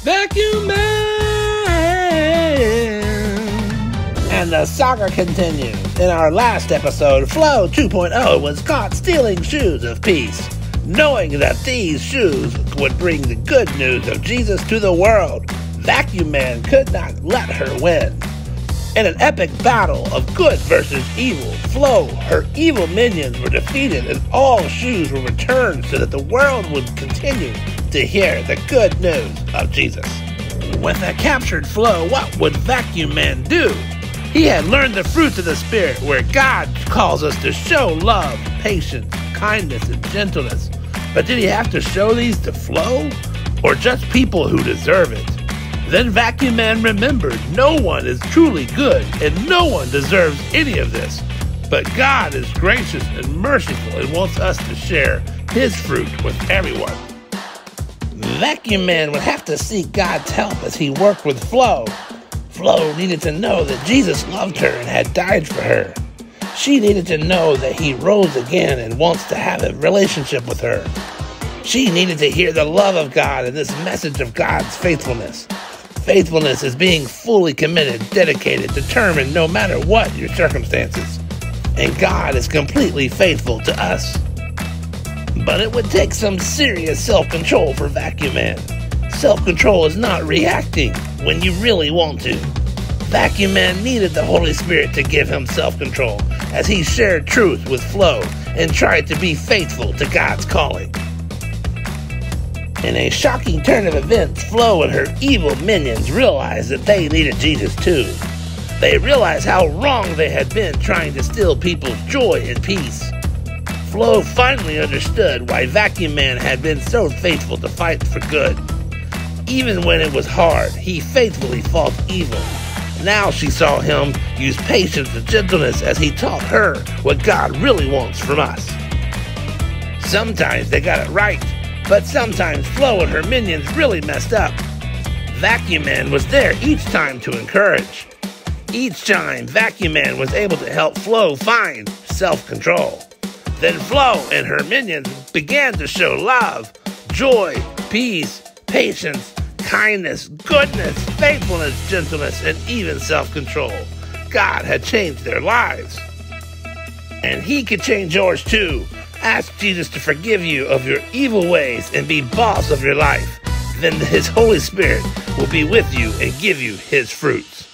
Vacuum Man! And the saga continues. In our last episode, Flo 2.0 was caught stealing shoes of peace, knowing that these shoes would bring the good news of Jesus to the world. Vacuum Man could not let her win. In an epic battle of good versus evil, Flo, her evil minions were defeated and all shoes were returned so that the world would continue to hear the good news of Jesus. With a captured Flo, what would Vacuum Man do? He had learned the fruits of the Spirit, where God calls us to show love, patience, kindness, and gentleness. But did he have to show these to Flo, or just people who deserve it? Then Vacuum Man remembered no one is truly good, and no one deserves any of this. But God is gracious and merciful and wants us to share his fruit with everyone. Vacuum Man would have to seek God's help as he worked with Flo. Flo needed to know that Jesus loved her and had died for her. She needed to know that he rose again and wants to have a relationship with her. She needed to hear the love of God and this message of God's faithfulness. Faithfulness is being fully committed, dedicated, determined no matter what your circumstances. And God is completely faithful to us. But it would take some serious self-control for Vacuum Man. Self-control is not reacting when you really want to. Vacuum Man needed the Holy Spirit to give him self-control as he shared truth with Flo and tried to be faithful to God's calling. In a shocking turn of events, Flo and her evil minions realized that they needed Jesus too. They realized how wrong they had been trying to steal people's joy and peace. Flo finally understood why Vacuum Man had been so faithful to fight for good. Even when it was hard, he faithfully fought evil. Now she saw him use patience and gentleness as he taught her what God really wants from us. Sometimes they got it right, but sometimes Flo and her minions really messed up. Vacuum Man was there each time to encourage. Each time, Vacuum Man was able to help Flo find self-control. Then Flo and her minions began to show love, joy, peace, patience, kindness, goodness, faithfulness, gentleness, and even self-control. God had changed their lives. And he could change yours too. Ask Jesus to forgive you of your evil ways and be boss of your life. Then his Holy Spirit will be with you and give you his fruits.